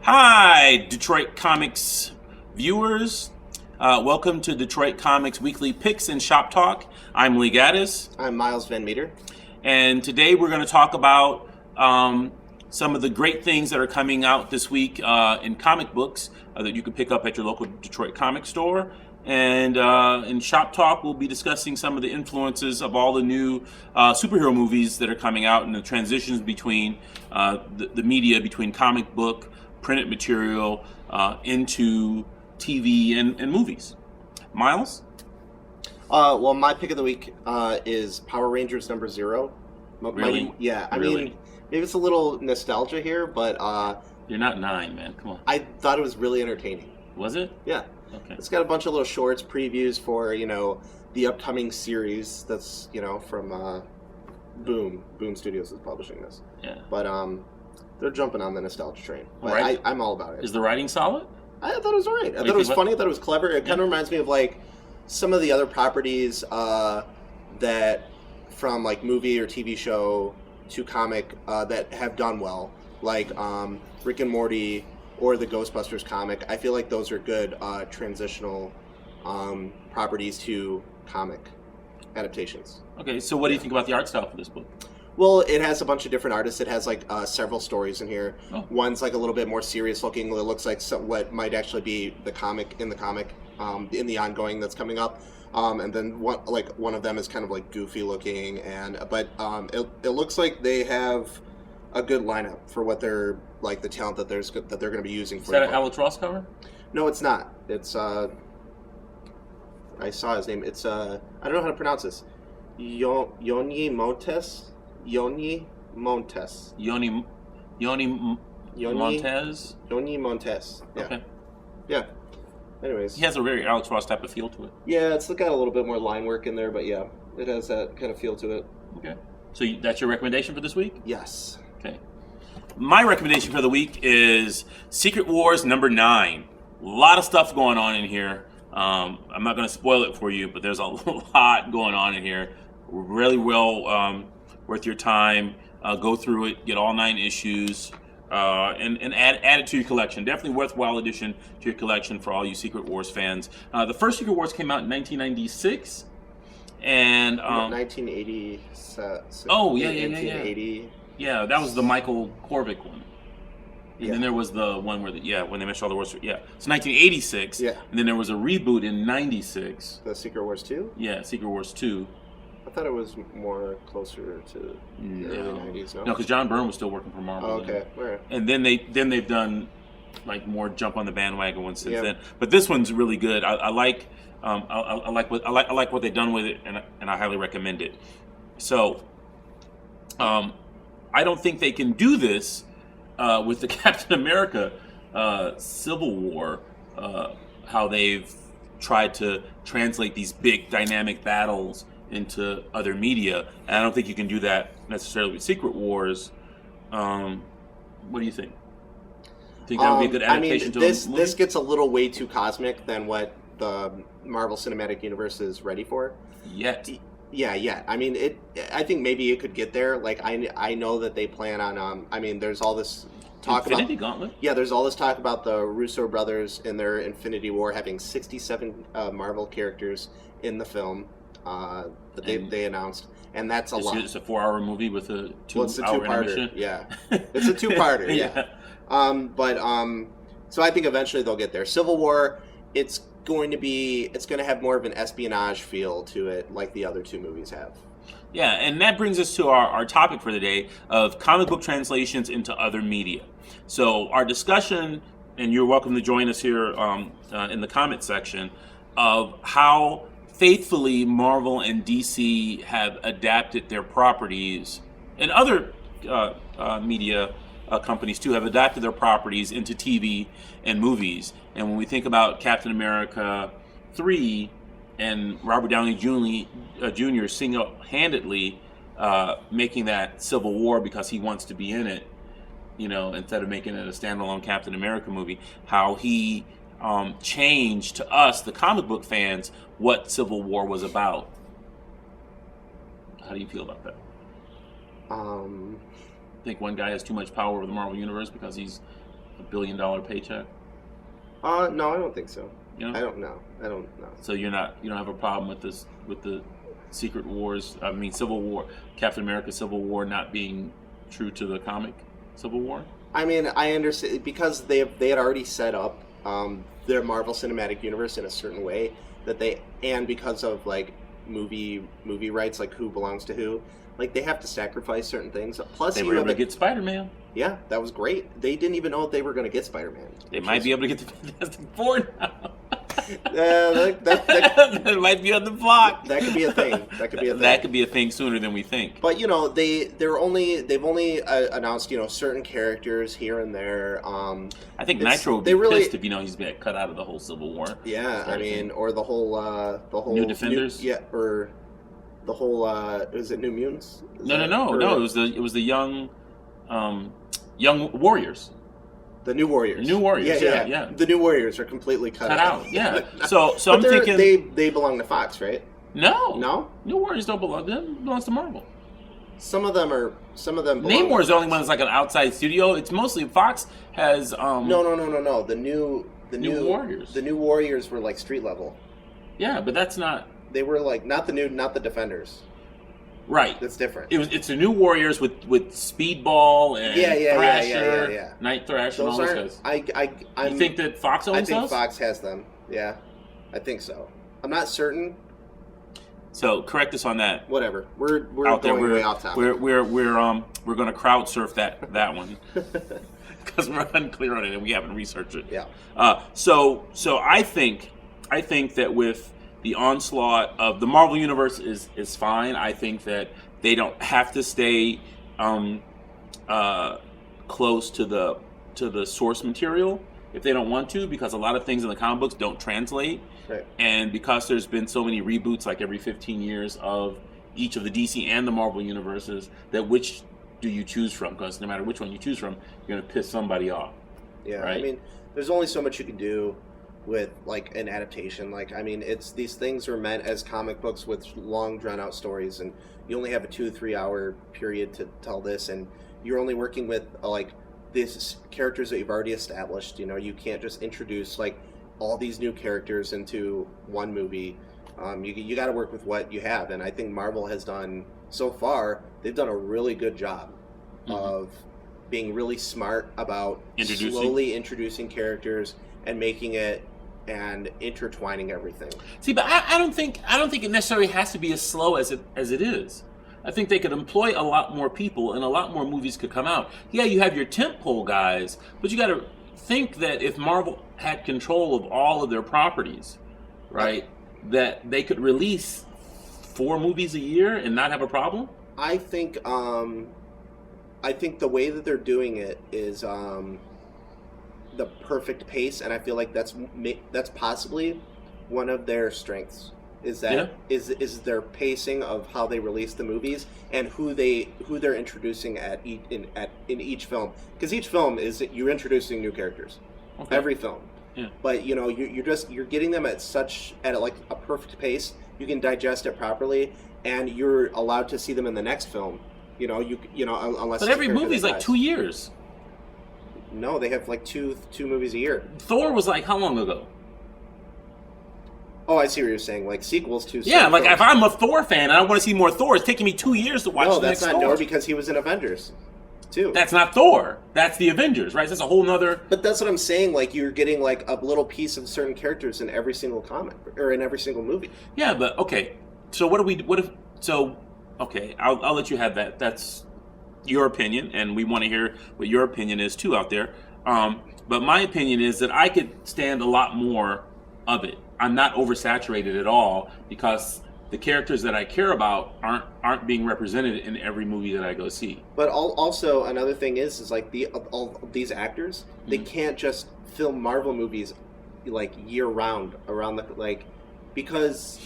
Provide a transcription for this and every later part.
Hi, Detroit Comics viewers. Welcome to Detroit Comics Weekly Picks and Shop Talk. I'm Lee Gaddis. I'm Miles Van Meter. And today we're going to talk about some of the great things that are coming out this week in comic books that you can pick up at your local Detroit comic store. And in Shop Talk, we'll be discussing some of the influences of all the new superhero movies that are coming out and the transitions between the media, between comic book, printed material, into TV and movies. Miles? Well, my pick of the week is Power Rangers number 0. Really? Yeah, I Really? mean, maybe it's a little nostalgia here, but You're not 9, man. Come on. I thought it was really entertaining. Was it? Yeah. Okay. It's got a bunch of little shorts, previews for, the upcoming series that's, from Boom Studios is publishing this. Yeah. But they're jumping on the nostalgia train. But Right. I'm all about it. Is the writing solid? I thought it was all right. I do you thought it was think funny. I thought it was clever. It kind of reminds me of like some of the other properties that from like movie or TV show to comic that have done well, like Rick and Morty or the Ghostbusters comic. I feel like those are good transitional properties to comic adaptations. Okay, so what do you think about the art style for this book? Well, it has a bunch of different artists. It has like several stories in here. Oh. One's like a little bit more serious looking. It looks like what might actually be the comic in the ongoing that's coming up. And then one of them is kind of like goofy looking, but it looks like they have a good lineup for what they're like the talent that they're going to be using for. Is that an Alex Ross cover? No, it's not. It's I saw his name. It's I don't know how to pronounce this. Yoni Montes. Yoni Montes. Yoni Montez? Yoni Montes. Yeah. Okay. Yeah. Anyways. He has a very Alex Ross type of feel to it. Yeah, it's got a little bit more line work in there, but yeah, it has that kind of feel to it. Okay. So that's your recommendation for this week? Yes. Okay. My recommendation for the week is Secret Wars number 9. A lot of stuff going on in here. I'm not going to spoil it for you, but there's a lot going on in here. Really well worth your time. Go through it, get all 9 issues, and add it to your collection. Definitely worthwhile addition to your collection for all you Secret Wars fans. The first Secret Wars came out in 1996, and 1980. Oh yeah. 1980. Yeah, that was the Michael Korvick one. And Yeah. then there was the one where when they mentioned all the wars. Yeah, it's 1986. Yeah. And then there was a reboot in 96. The Secret Wars 2? Yeah, Secret Wars 2. I thought it was more closer to the early 90s, no? No, because John Byrne was still working for Marvel. Oh, then. okay. All right. And then they've done like more jump on the bandwagon ones since Yeah. then. But this one's really good. I like what they've done with it, and I highly recommend it. So, I don't think they can do this with the Captain America Civil War. How they've tried to translate these big dynamic battles into other media, and I don't think you can do that necessarily with Secret Wars. What do you think? Think that would be a good adaptation to a movie? This gets a little way too cosmic than what the Marvel Cinematic Universe is ready for. Yet. Yeah. I mean, I think maybe it could get there. Like, I know that they plan on. There's all this talk Infinity about. Gauntlet? Yeah, there's all this talk about the Russo brothers in their Infinity War having 67 Marvel characters in the film that they announced, and that's a lot. It's a 4-hour movie with a 2-hour It's a two-parter. intermission. Yeah, it's a two-parter. Yeah. So I think eventually they'll get there. Civil War, it's going to have more of an espionage feel to it, like the other 2 movies have. Yeah, and that brings us to our topic for the day of comic book translations into other media. So our discussion, and you're welcome to join us here in the comment section, of how faithfully Marvel and DC have adapted their properties, and other media companies too have adapted their properties into TV and movies. And when we think about Captain America 3 and Robert Downey Jr. single-handedly making that Civil War because he wants to be in it, instead of making it a standalone Captain America movie, how he changed to us, the comic book fans, what Civil War was about. How do you feel about that? I Think one guy has too much power over the Marvel Universe because he's $1 billion paycheck? No, I don't think so. You know? I don't know. So you don't have a problem with this, with the Secret Wars? I mean, Civil War, Captain America: Civil War not being true to the comic Civil War? I mean, I understand because they had already set up their Marvel Cinematic Universe in a certain way and because of like movie rights, like who belongs to who, like they have to sacrifice certain things. Plus, They were able to get Spider-Man. yeah, that was great. They didn't even know if they were going to get Spider-Man. They might be able to get the Fantastic Four now. That might be on the block. could be a thing. That could be a thing. That could be a thing sooner than we think. But you know, they've only announced certain characters here and there. I think Nitro would be pissed if he's been cut out of the whole Civil War. Yeah, I mean, or the whole New Defenders. Or the whole is it New Mutants? No. It was the young Warriors. The New Warriors. New Warriors. Yeah. The New Warriors are completely cut out. Yeah. So I'm but thinking they belong to Fox, right? No. New Warriors don't belong. Them belongs to Marvel. Some of them belong. Namor is the only one that's like an outside studio. It's mostly Fox has. No. The new Warriors. The New Warriors were like street level. Yeah, but that's not. They were like not the Defenders. Right. That's different. It's the New Warriors with Speedball and Thrasher, yeah. Night Thrasher, and all those guys. You think that Fox owns those? I think Fox has them. Yeah, I think so. I'm not certain. So correct us on that. Whatever. We're out going there. Way off topic. We're going to crowd surf that one because we're unclear on it and we haven't researched it. Yeah. So I think that with the onslaught of the Marvel Universe is fine. I think that they don't have to stay close to the source material if they don't want to, because a lot of things in the comic books don't translate. Right. And because there's been so many reboots, like every 15 years of each of the DC and the Marvel universes, that which do you choose from? Because no matter which one you choose from, you're going to piss somebody off. Yeah, right? I mean, there's only so much you can do with like an adaptation. Like, I mean, these things are meant as comic books with long drawn out stories, and you only have a 2-3 hour period to tell this, and you're only working with like these characters that you've already established. You can't just introduce like all these new characters into one movie. You got to work with what you have, and I think Marvel has done so far. They've done a really good job of being really smart about slowly introducing characters and making it and intertwining everything. See, but I don't think it necessarily has to be as slow as it is. I think they could employ a lot more people and a lot more movies could come out. Yeah, you have your tentpole guys, but you got to think that if Marvel had control of all of their properties, right, that they could release 4 movies a year and not have a problem. I think the way that they're doing it is the perfect pace, and I feel like that's possibly one of their strengths. Is is their pacing of how they release the movies and who they're introducing in each film, because each film you're introducing new characters, every film. Yeah. But you're getting them at like a perfect pace. You can digest it properly, and you're allowed to see them in the next film. Unless. But every movie is like 2 years. No, they have like two movies a year. Thor was like how long ago? Oh, I see what you're saying. Like sequels to. Yeah, like films. if I'm a Thor fan and I want to see more Thor, it's taking me 2 years to watch the next Thor. No, that's not because he was in Avengers, too. That's not Thor. That's the Avengers, right? That's a whole nother. But that's what I'm saying. Like you're getting like a little piece of certain characters in every single comic or in every single movie. Yeah, but okay. So I'll let you have that. That's your opinion, and we want to hear what your opinion is too out there. But my opinion is that I could stand a lot more of it. I'm not oversaturated at all because the characters that I care about aren't being represented in every movie that I go see. But also another thing is like all these actors, they can't just film Marvel movies like year round around the like. Because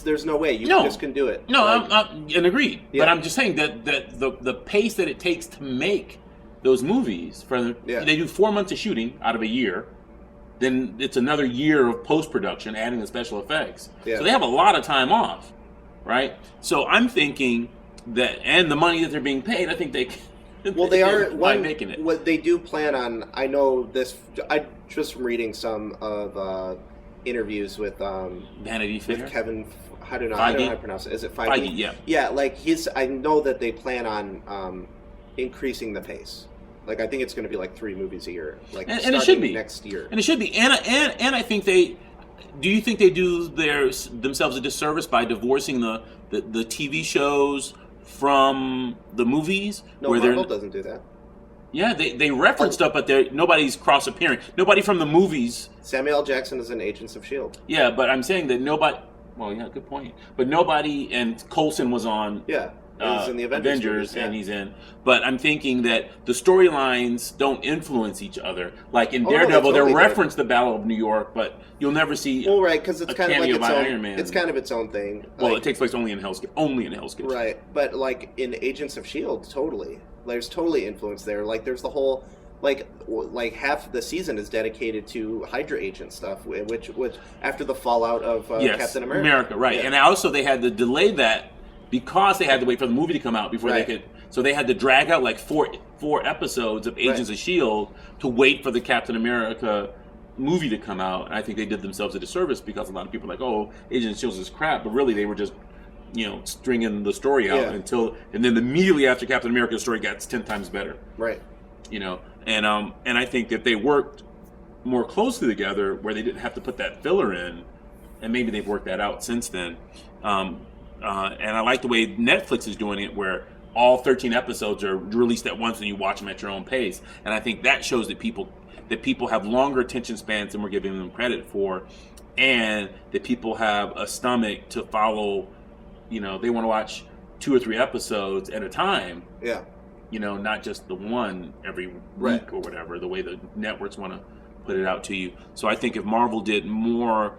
there's no way you just can do it. No, I'm agreed. Yeah. But I'm just saying that the pace that it takes to make those movies, they do 4 months of shooting out of a year, then it's another year of post-production, adding the special effects. Yeah. So they have a lot of time off, right? So I'm thinking that, and the money that they're being paid, I think Well, they are by making it. What they do plan on. I know this. I just from reading some of interviews with Vanity Fair. with Kevin. I don't know how to pronounce it. Is it Feige? Yeah. Yeah, like I know that they plan on increasing the pace. Like I think it's going to be like 3 movies a year. Like and it should be next year. And it should be. And I think they. Do you think they do themselves a disservice by divorcing the TV shows from the movies? No, Marvel doesn't do that. Yeah, they reference stuff, but nobody's cross appearing. Nobody from the movies. Samuel L. Jackson is in Agents of S.H.I.E.L.D. Yeah, but I'm saying that nobody. Well, yeah, good point. But nobody, and Coulson was on. Yeah. He's in the Avengers movies, and he's in. But I'm thinking that the storylines don't influence each other. Like in Daredevil, they totally they'll reference the Battle of New York, but you'll never see. Well, right, because it's kind of like its own. Iron Man. It's kind of its own thing. Well, it takes place only in Hell's Kitchen. Right, but like in Agents of S.H.I.E.L.D., totally. There's totally influence there. Like there's the whole. Like half the season is dedicated to Hydra agent stuff, which after the fallout of Captain America. Right? Yeah. And also they had to delay that because they had to wait for the movie to come out before they could. So they had to drag out like four episodes of Agents of S.H.I.E.L.D. to wait for the Captain America movie to come out. And I think they did themselves a disservice because a lot of people are like, oh, Agents of S.H.I.E.L.D. is crap, but really they were just stringing the story out and then immediately after Captain America, the story got 10 times better. Right. And I think that they worked more closely together where they didn't have to put that filler in, and maybe they've worked that out since then. And I like the way Netflix is doing it, where all 13 episodes are released at once and you watch them at your own pace. And I think that shows that people have longer attention spans than we're giving them credit for, and that people have a stomach to follow. They want to watch 2 or 3 episodes at a time. Yeah. Not just the one every week or whatever, the way the networks want to put it out to you. So I think if Marvel did more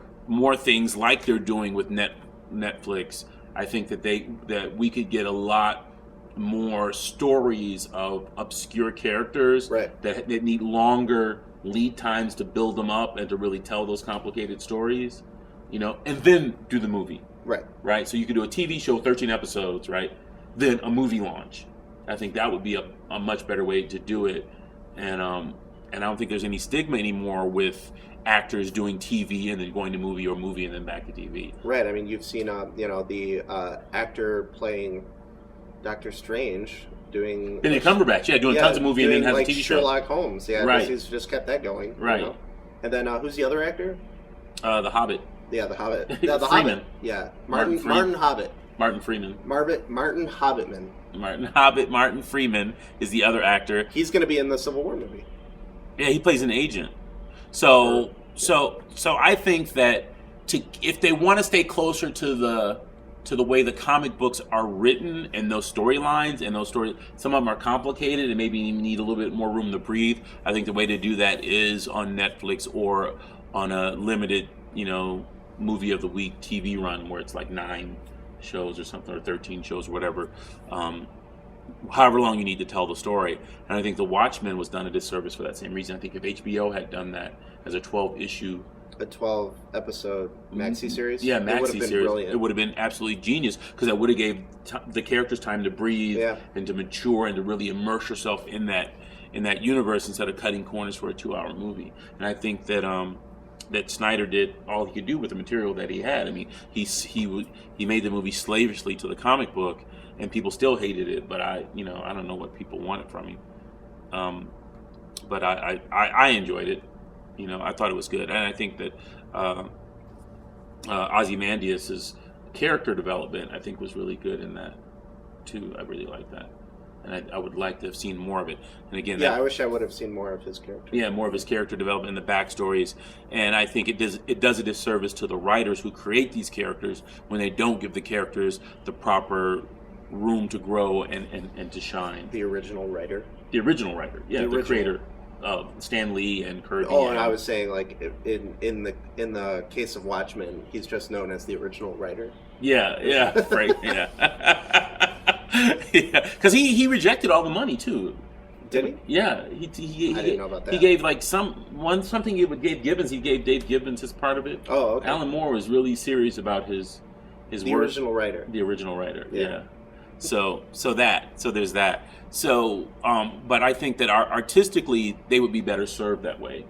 things like they're doing with Netflix, I think that we could get a lot more stories of obscure characters that need longer lead times to build them up and to really tell those complicated stories, and then do the movie. Right. So you could do a TV show, 13 episodes, right? Then a movie launch. I think that would be a much better way to do it, and I don't think there's any stigma anymore with actors doing TV and then going to movie or movie and then back to TV. Right. I mean, you've seen the actor playing Doctor Strange doing Benedict Cumberbatch, doing tons of movie and then has like a TV show. Sherlock Holmes, he's just kept that going, right? And then who's the other actor? The Hobbit. Yeah, the Hobbit. The Freeman. Hobbit. Yeah, Martin Hobbit. Martin Freeman. Martin Hobbitman. Martin Freeman is the other actor. He's going to be in the Civil War movie. Yeah, he plays an agent. So I think that if they want to stay closer to the way the comic books are written and those storylines and those stories, some of them are complicated and maybe need a little bit more room to breathe. I think the way to do that is on Netflix or on a limited, movie of the week TV run where it's like 9 shows or something, or 13 shows or whatever, however long you need to tell the story. And I think The Watchmen was done a disservice for that same reason. I think if HBO had done that as a 12-issue, a 12-episode maxi series, maxi series, it would have been absolutely genius, because that would have gave the characters time to breathe and to mature and to really immerse yourself in that universe instead of cutting corners for a 2-hour movie. And I think that Snyder did all he could do with the material that he had. I mean, he made the movie slavishly to the comic book, and people still hated it. But I don't know what people wanted from him. But I enjoyed it. I thought it was good, and I think that Ozymandias's character development, I think, was really good in that too. I really like that. And I would like to have seen more of it. And again, I wish I would have seen more of his character. Yeah, more of his character development and the backstories. And I think it does a disservice to the writers who create these characters when they don't give the characters the proper room to grow and to shine. The original writer. The creator of Stan Lee and Kirby. Oh, and I was saying, like, in the case of Watchmen, he's just known as the original writer. Yeah, right, yeah. Because he rejected all the money too. Did he? Yeah, I didn't know about that. He gave something he gave Gibbons. He gave Dave Gibbons his part of it. Oh, okay. Alan Moore was really serious about his the work. original writer. The original writer. Yeah. So there's that. So, but I think that artistically they would be better served that way,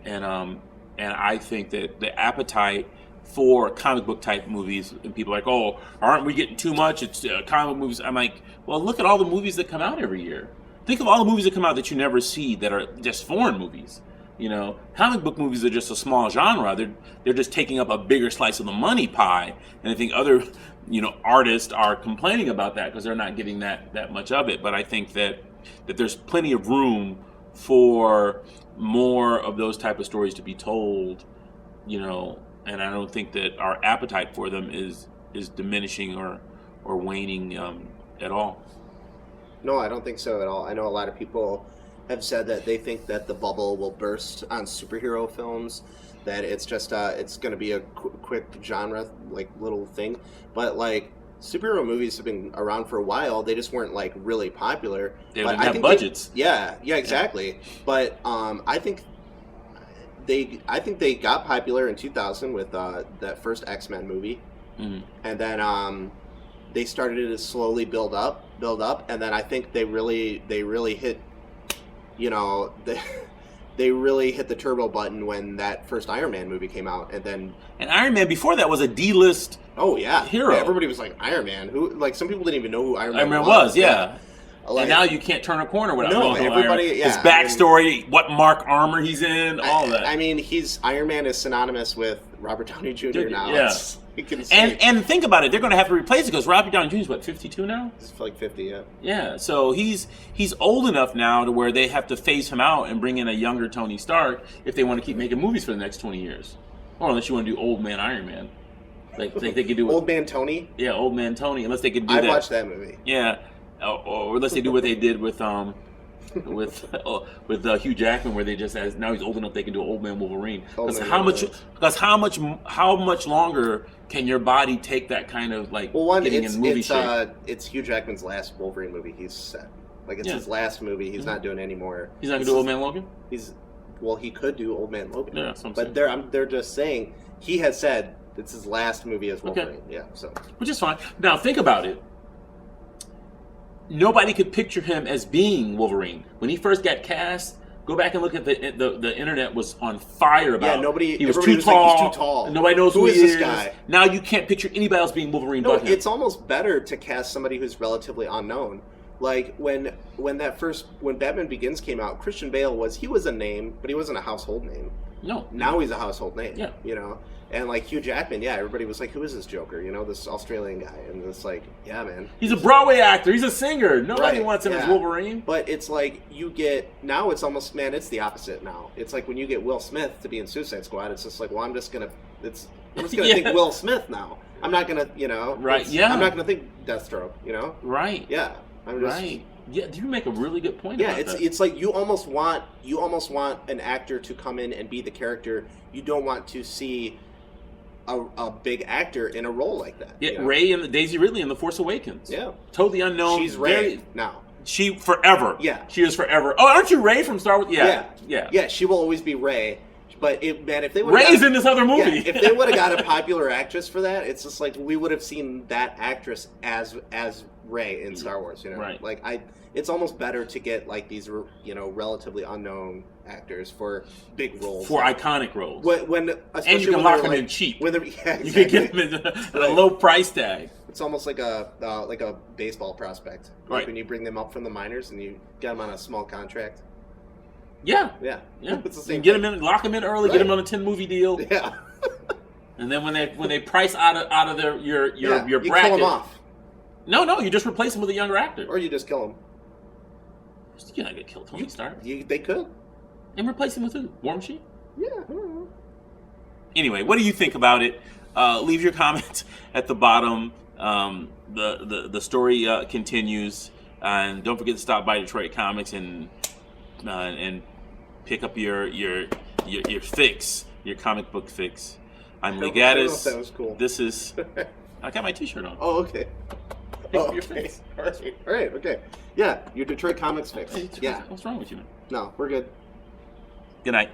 and I think that the appetite for comic book type movies, and people are like, oh, aren't we getting too much? It's comic movies. I'm like, well, look at all the movies that come out every year. Think of all the movies that come out that you never see that are just foreign movies. You know, comic book movies are just a small genre. They're just taking up a bigger slice of the money pie, and I think other, artists are complaining about that because they're not getting that much of it. But I think that there's plenty of room for more of those type of stories to be told, and I don't think that our appetite for them is diminishing or waning at all. No, I don't think so at all. I know a lot of people have said that they think that the bubble will burst on superhero films, that it's just it's going to be a quick genre like little thing, but like superhero movies have been around for a while. They just weren't like really popular. They didn't have budgets. Yeah, exactly. Yeah. But I think they got popular in 2000 with that first X-Men movie, and then they started to slowly build up, and then I think they really hit. They really hit the turbo button when that first Iron Man movie came out, and Iron Man before that was a D-list. Oh yeah, hero. Yeah, everybody was like Iron Man. Who like some people didn't even know who Iron Man was. Yeah. Like, and now you can't turn a corner without knowing who everybody. Iron Man. Yeah, his backstory, what Mark armor he's in, all that. I mean, Iron Man is synonymous with Robert Downey Jr. now. Yeah. And think about it, they're going to have to replace it because Robert Downey Jr. is what, 52 now? He's like 50, yeah. Yeah, so he's old enough now to where they have to phase him out and bring in a younger Tony Stark if they want to keep making movies for the next 20 years. Or unless you want to do Old Man Iron Man. Like they could do Old Man Tony? Yeah, Old Man Tony, unless they could do that. I watched that movie. Yeah. Or unless they do what they did with Hugh Jackman, where they just now he's old enough they can do Old Man Wolverine. Because how much longer can your body take that kind of getting in movie shape? It's Hugh Jackman's last Wolverine movie. He's set. Like it's his last movie. He's not doing any more. He's not gonna do Old Man Logan. He could do Old Man Logan. Yeah, but they're just saying he has said it's his last movie as Wolverine. Okay. Yeah, so which is fine. Now think about it. Nobody could picture him as being Wolverine when he first got cast. Go back and look at the internet was on fire about. Yeah, nobody. He was too tall. Like, he's too tall. Nobody knows who he is is. This guy? Now you can't picture anybody else being Wolverine. No, but him. It's almost better to cast somebody who's relatively unknown. Like when Batman Begins came out, Christian Bale was a name, but he wasn't a household name. No. Now he's a household name. Yeah. And like Hugh Jackman, everybody was like, "Who is this Joker?" this Australian guy, and it's like, yeah, man. He's a Broadway actor. He's a singer. Nobody wants him as Wolverine. But it's like now it's almost it's the opposite now. It's like when you get Will Smith to be in Suicide Squad, it's just like, well, I'm just gonna think Will Smith now. I'm not gonna, Right? Yeah. I'm not gonna think Deathstroke. Right. Yeah. I'm just, right. Yeah, you make a really good point. Yeah, about that. It's like you almost want an actor to come in and be the character. You don't want to see a big actor in a role like that. Yeah, Rey and Daisy Ridley in The Force Awakens. Yeah, totally unknown. She's Rey now. She forever. Yeah, she is forever. Oh, aren't you Rey from Star Wars? Yeah. She will always be Rey. But if they Rey's in this other movie. If they would have got a popular actress for that, it's just like we would have seen that actress as Rey in Star Wars. Right. It's almost better to get like these relatively unknown actors for big roles, for iconic roles. And you can lock them in cheap. Exactly. You can get them at a low price tag. It's almost like a baseball prospect. Right. When you bring them up from the minors and you get them on a small contract. Yeah. It's the same. Get them in, lock them in early. Right. Get them on a 10-movie deal. Yeah. And then when they price out of your bracket, you kill them off. No, you just replace them with a younger actor, or you just kill them. You're not gonna kill Tony Stark. They could. And replace him with who? War Machine? Yeah. I don't know. Anyway, what do you think about it? Leave your comments at the bottom. The story continues, and don't forget to stop by Detroit Comics and pick up your fix, your comic book fix. I'm Lee Gaddis. I don't know if that was cool. This is. I got my T-shirt on. Oh, okay. Your fix. All right. Okay. Yeah, your Detroit Comics fix. Yeah. What's wrong with you, man? No, we're good. Good night.